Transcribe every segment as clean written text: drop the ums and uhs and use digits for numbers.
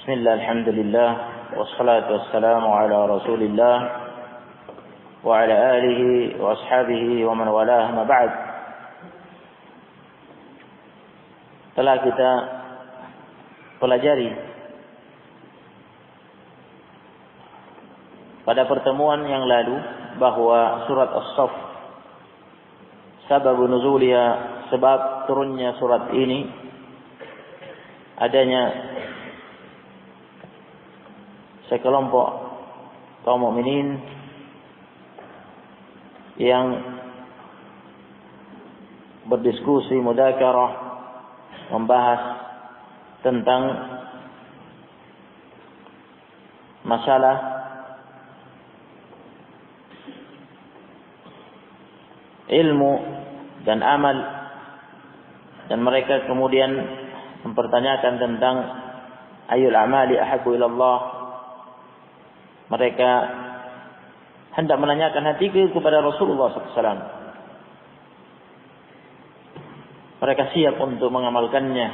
Bismillah, alhamdulillah, wassalatu wassalamu ala rasulillah wa ala alihi wa ashabihi wa man walah, ma ba'd. Telah kita pelajari pada pertemuan yang lalu bahwa surat As-Saff, sabab nuzuliha, sebab turunnya surat ini adanya sekelompok kaum mukminin yang berdiskusi, mudzakarah, membahas tentang masalah ilmu dan amal, dan mereka kemudian mempertanyakan tentang ayyul a'mali ahabbu ila Allah. Mereka hendak menanyakan hati kepada Rasulullah SAW. Mereka siap untuk mengamalkannya.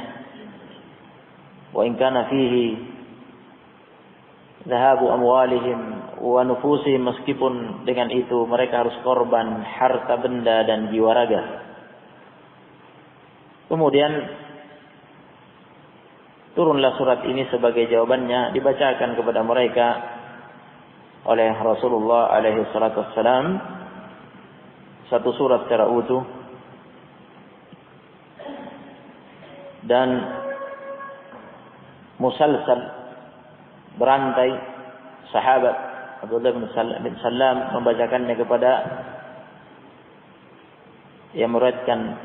Wa in kana fihi dhahabu amwalihim wa nufusihim, meskipun dengan itu mereka harus korban harta benda dan jiwa raga. Kemudian turunlah surat ini sebagai jawabannya, dibacakan kepada mereka oleh Rasulullah alaihi salatu wassalam satu surat secara utuh, dan musalsal, berantai, sahabat Abdullah bin Salam membacakannya kepada yang meriwayatkan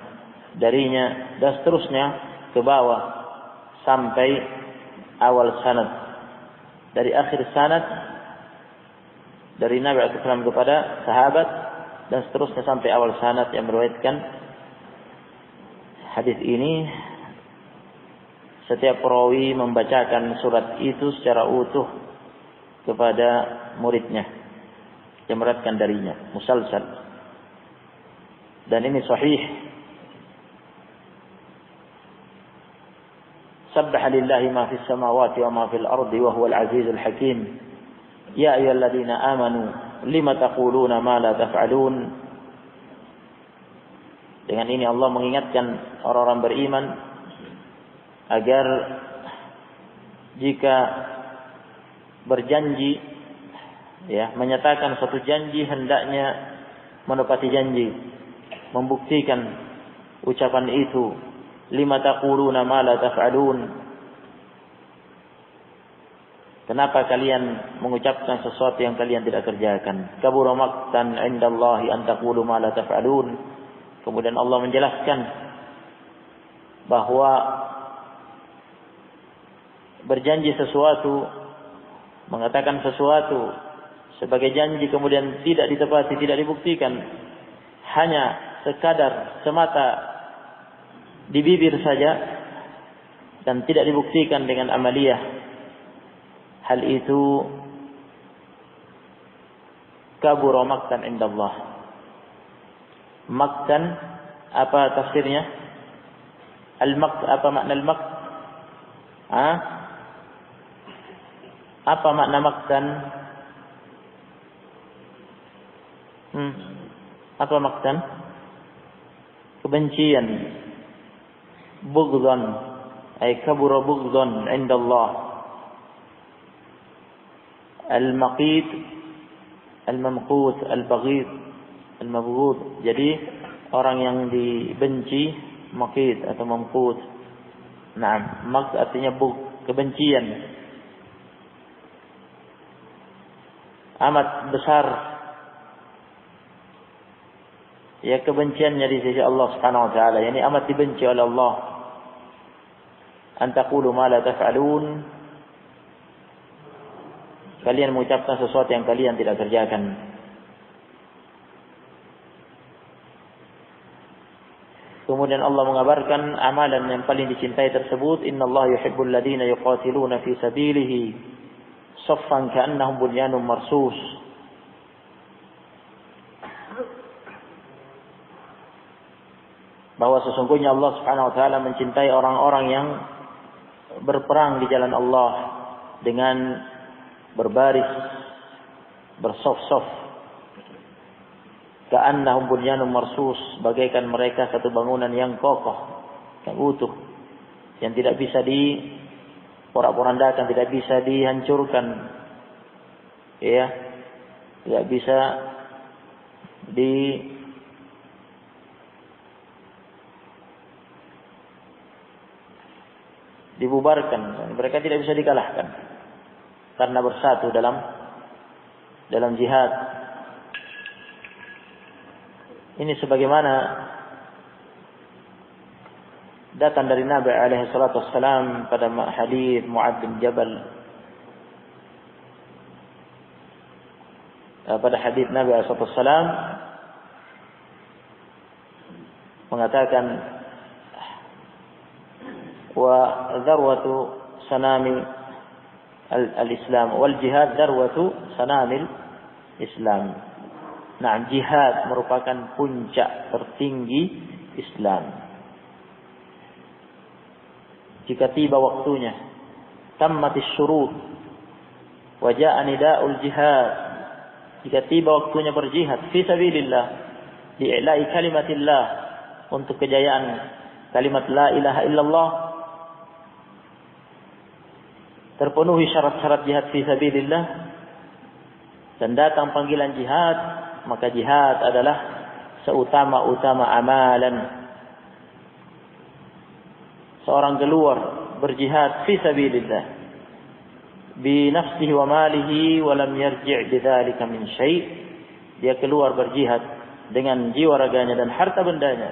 darinya, dan seterusnya ke bawah sampai awal sanad, dari akhir sanad dari Nabi SAW kepada sahabat, dan seterusnya sampai awal sanad yang meriwayatkan hadis ini. Setiap perawi membacakan surat itu secara utuh kepada muridnya yang meriwayatkan darinya, musalsal, dan ini sahih. Sabbaha lillahi ma fis samawati wa ma fil ardi wa huwal azizul hakim. Ya ayyuhalladzina amanu lima taquluna ma la taf'alun. Dengan ini Allah mengingatkan orang-orang beriman agar jika berjanji, menyatakan suatu janji, hendaknya menepati janji, membuktikan ucapan itu. Lima taquluna ma la taf'alun. Kenapa kalian mengucapkan sesuatu yang kalian tidak kerjakan? Kabura maqtan 'indallahi an taqulu ma la taf'alun. Kemudian Allah menjelaskan bahwa berjanji sesuatu, mengatakan sesuatu sebagai janji kemudian tidak ditepati, tidak dibuktikan, hanya sekadar semata di bibir saja dan tidak dibuktikan dengan amaliyah, hal itu kabura maqtan indallah. Maqtan, apa tafsirnya? Al-maqt, apa makna al-maqt? Apa makna maqtan? Apa maqtan? Kebencian. Bughdhan, ay kabura bughdhan indallah. Al-maqit, al-mamqut, al-baghid, al-mabghud. Jadi orang yang dibenci, maqit atau mamqut. Naam, maqt artinya kebencian. Amat besar ya kebenciannya di sisi Allah Subhanahu wa taala, yani amat dibenci oleh Allah. An taqulu ma la taf'alun. Kalian mengucapkan sesuatu yang kalian tidak kerjakan. Kemudian Allah mengabarkan amalan yang paling dicintai tersebut. Innallaha yuhibbul ladzina yuqatiluna fi sabilihi saffan ka'annahum bunyanun marsus. Bahwa sesungguhnya Allah Subhanahu wa taala mencintai orang-orang yang berperang di jalan Allah dengan berbaris, bersaf-saf. Ka'annahum bunyanun marsus, bagaikan mereka satu bangunan yang kokoh, yang utuh, yang tidak bisa diporak-porandakan, tidak bisa dihancurkan, ya, tidak bisa dibubarkan. Mereka tidak bisa dikalahkan karena bersatu dalam jihad. Ini sebagaimana datang dari Nabi alaihi salatu wassalam pada hadis Mu'adz bin Jabal, pada hadis Nabi alaihi salatu wassalam mengatakan, wa dharwatu sanami al-Islam wal jihad dharwatu sanamil Islam. Nah, jihad merupakan puncak tertinggi Islam. Jika tiba waktunya, tammatis syurut wa jaa nida'ul jihad. Jika tiba waktunya berjihad fi sabilillah, li'ila'i kalimatillah, untuk kejayaan kalimat la ilaha illallah, terpenuhi syarat-syarat jihad fi sabilillah, dan datang panggilan jihad, maka jihad adalah seutama-utama amalan. Seorang keluar berjihad fi sabilillah bi nafsihi wa malihi wa lam yarji' bidzalika min syai'. Dia keluar berjihad dengan jiwa raganya dan harta bendanya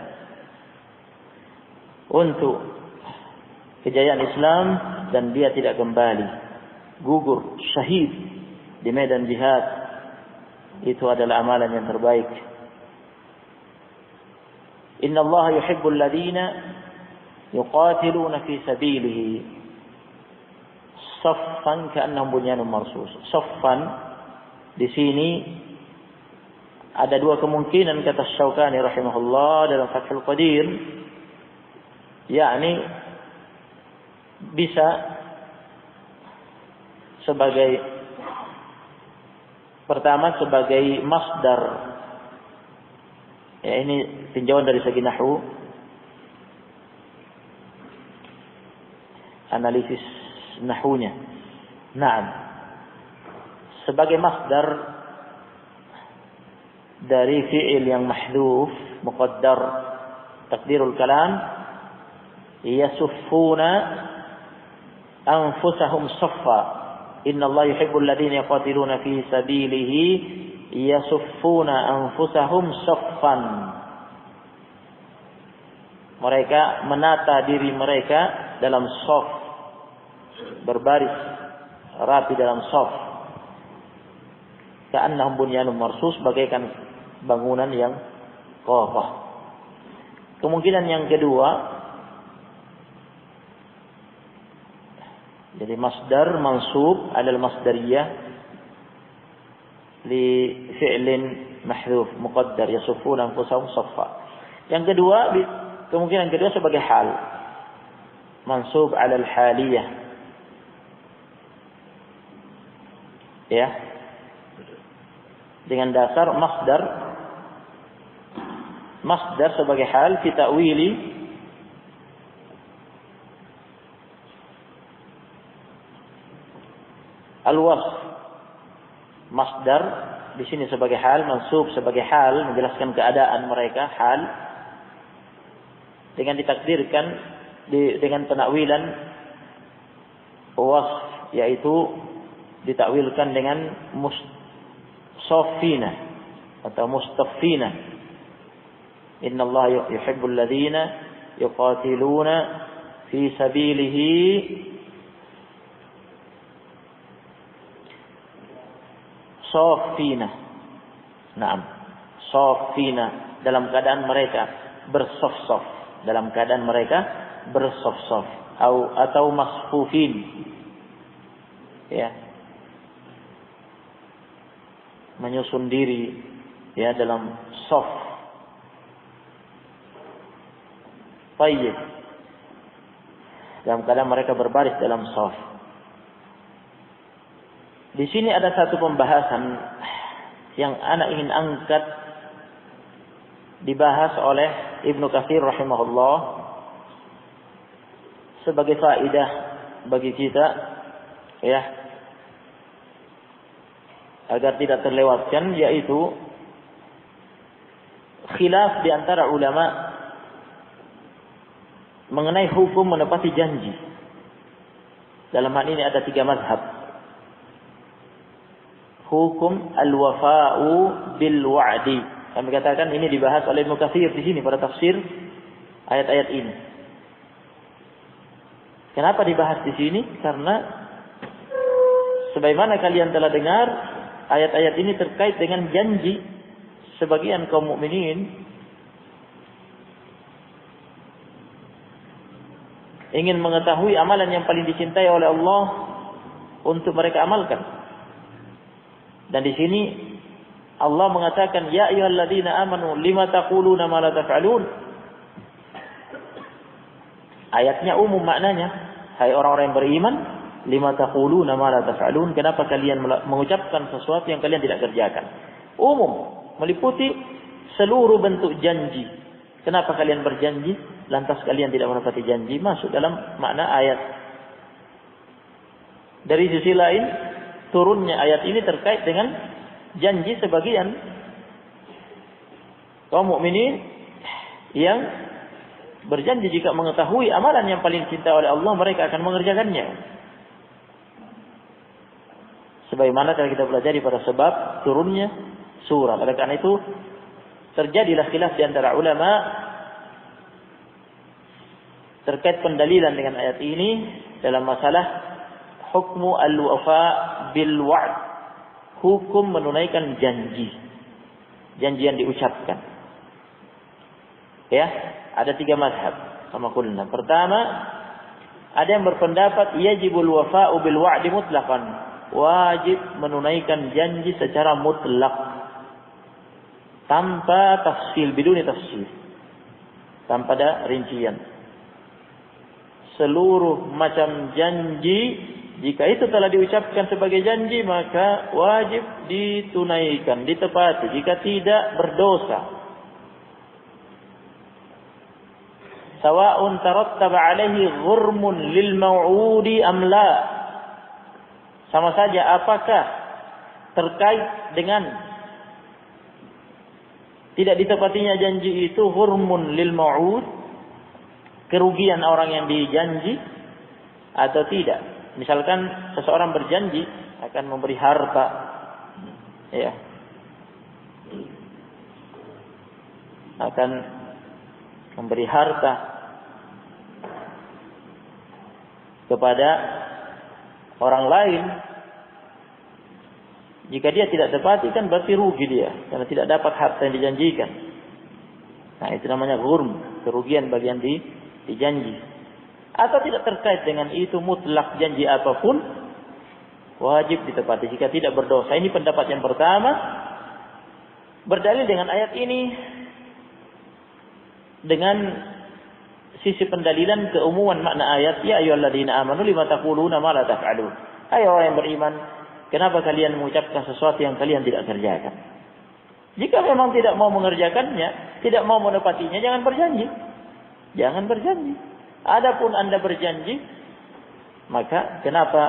untuk kejayaan Islam, dan dia tidak kembali, gugur syahid di medan jihad. Itu adalah amalan yang terbaik. Inna Allah yuhibbul ladina yuqatiluna fi sabilihi saffan ka'annahum bunyanun marsus. Saffan di sini ada dua kemungkinan, kata Syaukani rahimahullah dalam Fathul Qadir, yakni bisa sebagai pertama sebagai masdar, ya, ini tinjauan dari segi nahwu, analisis nahwunya. Naam, sebagai masdar dari fi'il yang mahdhuf muqaddar, takdirul kalam, yasuffuna anfusahum saffa. Inna Allah yuhibbul ladzina yuqatiluna fi sabilihi yasuffuna anfusahum saffan. Mereka menata diri mereka dalam shaf, berbaris rapi dalam shaf. Ka'annahum bunyanun marsus, bagaikan bangunan yang kokoh. Kemungkinan yang kedua, jadi masdar mansub alal masdariyah li fi'lin mahdhuf muqaddar yasuffuna anfusahum saffa. Yang kedua, kemungkinan kedua sebagai hal, mansub alal haliyah, ya, dengan dasar masdar sebagai hal fi ta'wili al-wasf. Masdar di sini sebagai hal, mansub sebagai hal, menjelaskan keadaan mereka, hal, dengan ditakdirkan dengan penakwilan wasf, yaitu ditakwilkan dengan mustaffina atau mustaffina. Inna Allah yuhibbul ladzina yuqatiluna fi sabilihi safina. Naam, safina, dalam keadaan mereka bersaf-saf, dalam keadaan mereka bersaf-saf, atau masfufin, ya, menyusun diri, ya, dalam saf. Tayyib, dalam keadaan mereka berbaris dalam saf. Di sini ada satu pembahasan yang ana ingin angkat, dibahas oleh Ibnu Katsir rahimahullah sebagai faedah bagi kita, ya, agar tidak terlewatkan, yaitu khilaf di antara ulama mengenai hukum menepati janji. Dalam hal ini ada 3 mazhab. Hukum al-wafa'u bil wa'di. Kami katakan ini dibahas oleh Ibnu Katsir di sini pada tafsir ayat-ayat ini. Kenapa dibahas di sini? Karena sebagaimana kalian telah dengar, ayat-ayat ini terkait dengan janji sebagian kaum mukminin ingin mengetahui amalan yang paling dicintai oleh Allah untuk mereka amalkan. Dan di sini Allah mengatakan, ya ayyuhalladzina amanu lima taquluna ma la taf'alun. Ayatnya umum maknanya, hai orang-orang yang beriman, lima taquluna ma la taf'alun, kenapa kalian mengucapkan sesuatu yang kalian tidak kerjakan? Umum, meliputi seluruh bentuk janji. Kenapa kalian berjanji lantas kalian tidak menepati janji? Masuk dalam makna ayat. Dari sisi lain, turunnya ayat ini terkait dengan janji sebagian kaum mukminin yang berjanji jika mengetahui amalan yang paling cinta oleh Allah, mereka akan mengerjakannya. Sebagaimana telah kita pelajari pada sebab turunnya surah. Oleh karena itu terjadilah khilaf di antara ulama terkait pendalilan dengan ayat ini dalam masalah hukmu al-wafa bil wa'd, hukum menunaikan janji, janji yang diucapkan. Ya, ada 3 mazhab kama qulna. Pertama, ada yang berpendapat yajibul wafa'u bil wa'di mutlaqan, wajib menunaikan janji secara mutlak tanpa tafsil, biduni tafsil, tanpa ada rincian. Seluruh macam janji, jika itu telah diucapkan sebagai janji, maka wajib ditunaikan, ditepati. Jika tidak, berdosa. Sawa'un tarattaba alaihi ghurmun lil maw'udi am la. Sama saja apakah terkait dengan tidak ditepatinya janji itu ghurmun lil maw'ud, kerugian orang yang dijanji, atau tidak. Misalkan seseorang berjanji akan memberi harta, ya, akan memberi harta kepada orang lain. Jika dia tidak tepati, kan berarti rugi dia, karena tidak dapat harta yang dijanjikan. Nah, itu namanya ghurm, kerugian bagi yang dijanji. Atau tidak terkait dengan itu, mutlak janji apapun wajib ditepati. Jika tidak, berdosa. Ini pendapat yang pertama, berdalil dengan ayat ini dengan sisi pendalilan keumuman makna ayat, ya ayyuhalladzina amanu lima taquluna ma la taf'alun. Hai orang yang beriman, kenapa kalian mengucapkan sesuatu yang kalian tidak kerjakan? Jika memang tidak mau mengerjakannya, tidak mau menepatinya, jangan berjanji. Jangan berjanji. Adapun Anda berjanji, maka kenapa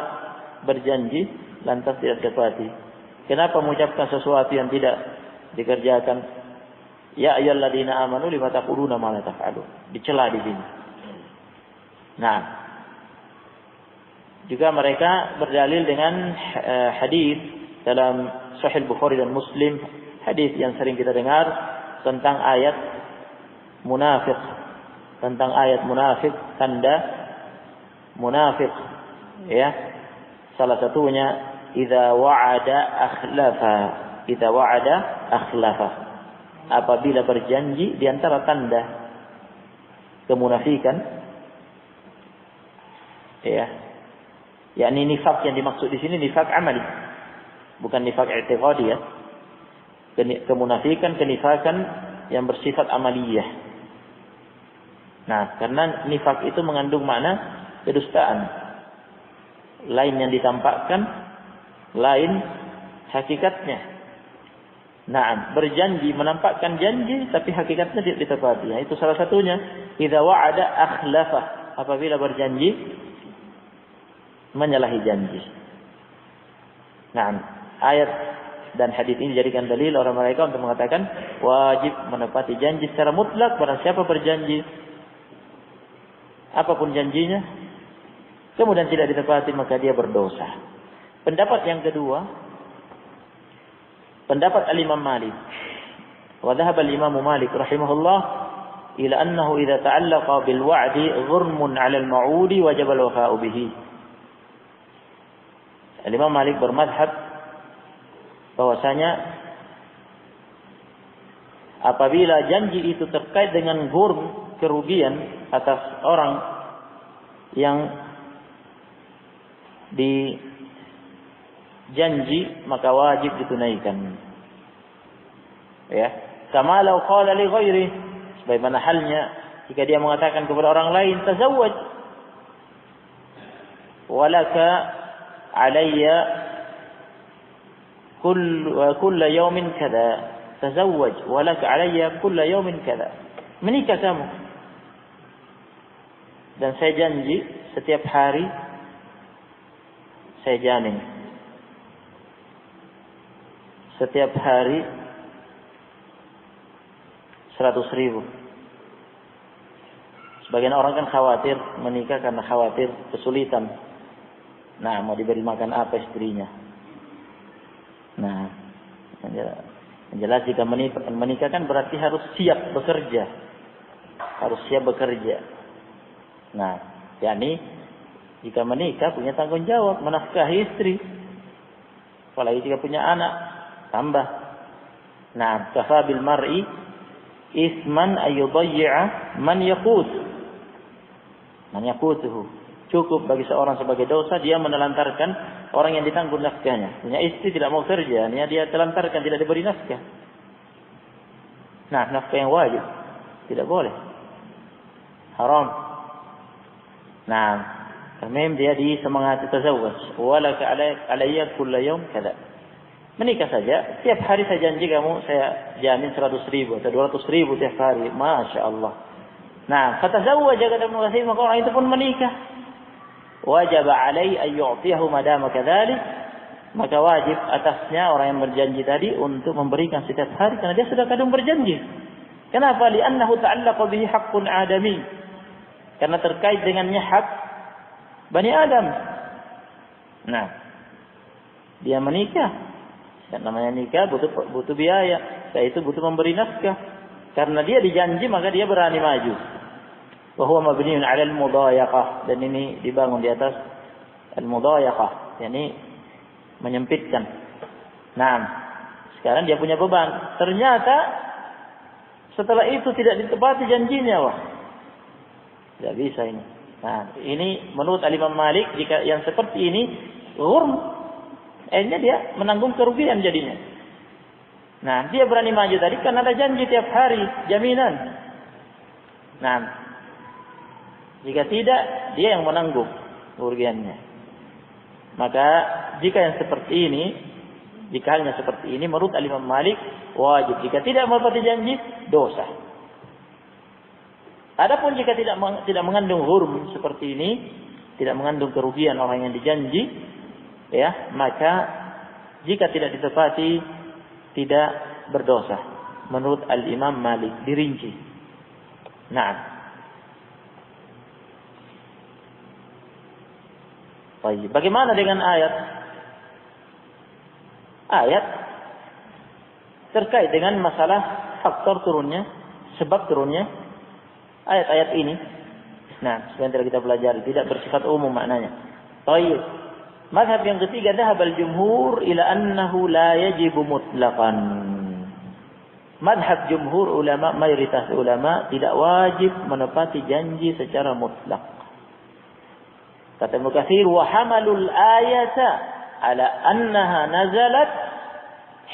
berjanji lantas tidak tepati? Kenapa mengucapkan sesuatu yang tidak dikerjakan? Ya ayyuhalladzina amanu lima taquluna ma la taf'alun. Dicela di sini. Nah, juga mereka berdalil dengan hadis dalam Sahih Bukhari dan Muslim, hadis yang sering kita dengar tentang ayat munafik, tentang ayat munafik, tanda munafik, ya. Salah satunya idza wa'ada akhlafa, idza wa'ada akhlafa. Apabila berjanji, di antara tanda kemunafikan, ya, yakni nifak yang dimaksud di sini nifak amali, bukan nifak i'tiqadi, ya. Kemunafikan, kenifakan yang bersifat amaliyah. Nah, karena nifak itu mengandung makna kedustaan. Lain yang ditampakkan, lain hakikatnya. Nah, berjanji menampakkan janji tapi hakikatnya tidak ditepati. Nah, itu salah satunya. Idza wa'ada akhlafa. Apabila berjanji menyalahi janji. Nah, ayat dan hadis ini dijadikan dalil orang mereka untuk mengatakan wajib menepati janji secara mutlak. Barang siapa berjanji apapun janjinya kemudian tidak ditepati maka dia berdosa. Pendapat yang kedua, pendapat al-Imam Malik. Wa dhahaba al-Imam Malik rahimahullah ila annahu idza ta'allaqa bil wa'di ghurmun 'ala al-ma'udi wajib al-wafa'u bihi. Al-Imam Malik bermadhab bahwasanya apabila janji itu terkait dengan ghurm, kerugian atas orang yang dijanji maka wajib ditunaikan. Ya, kama law qala li ghairi, sebagaimana halnya jika dia mengatakan kepada orang lain tazawwaj walaka alayya kull yawmin kadza, tazawwaj walaka alayya kull yawmin kadza, menikah kamu dan saya janji setiap hari saya jamin setiap hari 100.000. Sebagian orang kan khawatir menikah karena khawatir kesulitan. Nah, mau diberi makan apa istrinya. Nah, yang jelas jika menikah kan berarti harus siap bekerja. Harus siap bekerja. Nah, yakni jika menikah punya tanggung jawab menafkahi istri. Apalagi jika punya anak, tambah. Nah, kafa bil mar'i isman ayyudayyi'a man yaqutuhu. Cukup bagi seorang sebagai dosa dia menelantarkan orang yang ditanggung nafkahnya. Punya istri tidak mau kerja, dia telantarkan, tidak diberi nafkah. Nah, nafkah yang wajib tidak boleh. Haram. Nah, kemudian dia disemangati tazawwaj. Walaka alayya kulla yawm kadza. Menikah saja, tiap hari saya janji kamu saya jamin 100.000 atau 200.000 tiap hari. Masya Allah. Nah, fatazawwaja kata Ibnu Katsir, maka orang itu pun menikah. Wajib alaihi an yu'tiyahu madama kadzalik, maka wajib atasnya orang yang berjanji tadi untuk memberikan setiap hari karena dia sudah kadung berjanji. Kenapa? Li'annahu ta'allaqa bihi haqqun adami. Karena terkait dengannya hak Bani Adam. Nah, dia menikah. Dan namanya nikah butuh biaya. Yaitu butuh memberi nafkah. Karena dia dijanji maka dia berani maju. Wa huwa mabniun 'ala al-mudayaqah, dan ini dibangun di atas al-mudayaqah, yakni menyempitkan. Nah, sekarang dia punya beban. Ternyata setelah itu tidak ditepati janjinya, wah. Tidak bisa ini. Nah, ini menurut Imam Malik jika yang seperti ini ghurm, akhirnya dia menanggung kerugian jadinya. Nah, dia berani maju tadi karena ada janji tiap hari, jaminan. Nah, jika tidak, dia yang menanggung kerugiannya. Maka jika yang seperti ini, jika halnya seperti ini, menurut Imam Malik wajib. Jika tidak menepati janji, dosa. Adapun jika tidak mengandung ghurm seperti ini, tidak mengandung kerugian orang yang dijanji, ya, maka jika tidak ditepati, tidak berdosa. Menurut Al-Imam Malik dirinci. Nah. Baik, bagaimana dengan ayat? Ayat terkait dengan masalah faktor turunnya, sebab turunnya ayat-ayat ini. Nah, sebentar kita pelajari, tidak bersifat umum maknanya. Baik. Mazhab yang ketiga, dhahabal jumhur ila annahu la yajibu mutlaqan. Mazhab jumhur ulama, mayoritas ulama tidak wajib menepati janji secara mutlak. Kata Ibnu Katsir, wa hamalul ayata ala annaha nazalat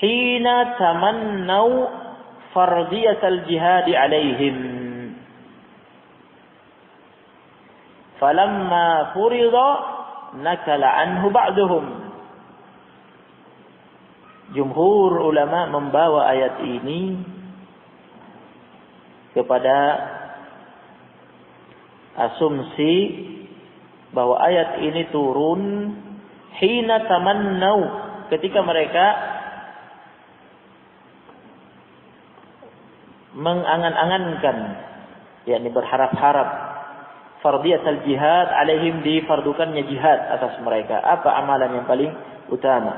hina tamannau fardiyatal jihad alaihim. Falamma furida nakala anhu ba'duhum. jumhur ulama membawa ayat ini kepada asumsi bahwa ayat ini turun hina tamannau, ketika mereka mengangan-angankan, yakni berharap-harap fardiyatul jihad alaihim, difardukannya jihad atas mereka. Apa amalan yang paling utama?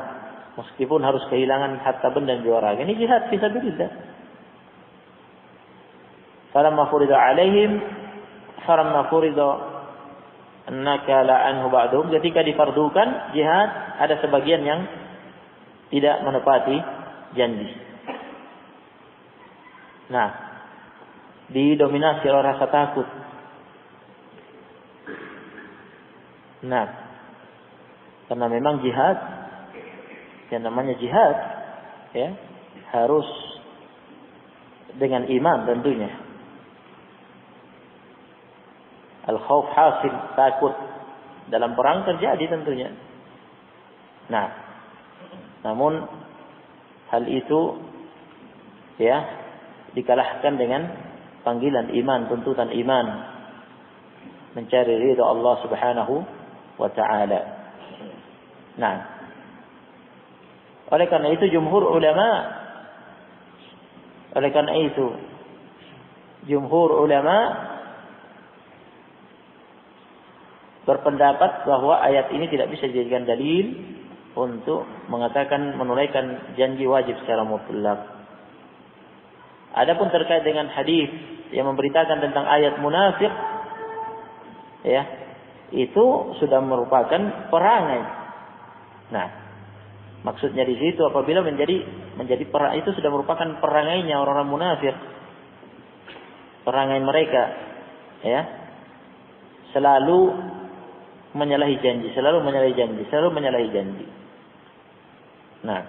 Meskipun harus kehilangan harta benda dan jiwa, ini jihad fi sabilillah. Falamma furida alaihim falamma furida annaka la'anhu ba'dhum, ketika difardukan jihad, ada sebagian yang tidak menepati janji. Nah, didominasi oleh rasa takut. Nah, karena memang jihad, yang namanya jihad, ya, harus dengan iman tentunya. Al-khauf hasil, takut dalam perang terjadi tentunya. Nah, namun hal itu ya dikalahkan dengan panggilan iman, tuntutan iman, mencari ridha Allah Subhanahu wa ta'ala. Nah, oleh karena itu jumhur ulama berpendapat bahwa ayat ini tidak bisa dijadikan dalil untuk mengatakan menunaikan janji wajib secara mutlak. Adapun terkait dengan hadis yang memberitakan tentang ayat munafik, ya, itu sudah merupakan perangai. Nah, maksudnya di situ apabila menjadi perang, itu sudah merupakan perangainya orang-orang munafik, perangai mereka, ya, selalu menyalahi janji. Nah,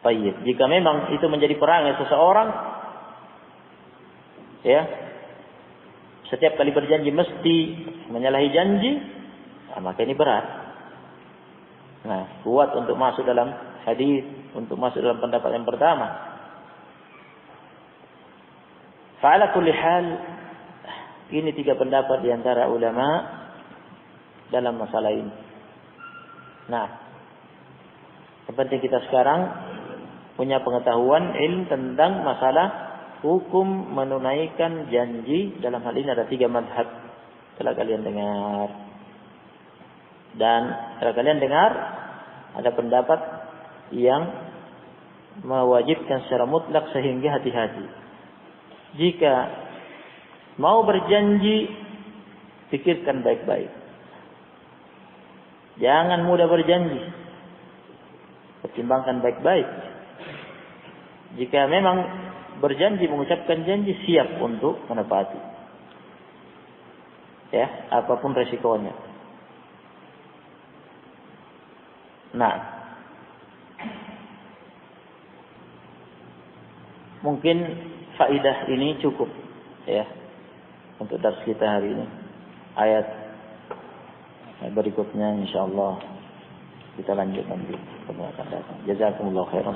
baik. Jika memang itu menjadi perangai seseorang, ya, setiap kali berjanji mesti menyalahi janji, nah, maka ini berat. Nah, kuat untuk masuk dalam hadis, untuk masuk dalam pendapat yang pertama. Fa'ala kulli hal, ini 3 pendapat di antara ulama dalam masalah ini. Nah, yang penting kita sekarang punya pengetahuan ilmu tentang masalah hukum menunaikan janji. Dalam hal ini ada 3 mazhab. Telah kalian dengar. Dan telah kalian dengar ada pendapat yang mewajibkan secara mutlak, sehingga hati-hati. Jika mau berjanji, pikirkan baik-baik. Jangan mudah berjanji. Pertimbangkan baik-baik. Jika memang berjanji, mengucapkan janji, siap untuk menepati. Ya, apapun resikonya. Nah, mungkin faidah ini cukup, ya, untuk dars kita hari ini. Ayat berikutnya insyaallah kita lanjutkan di pertemuan akan datang. Jazakumullah khairan.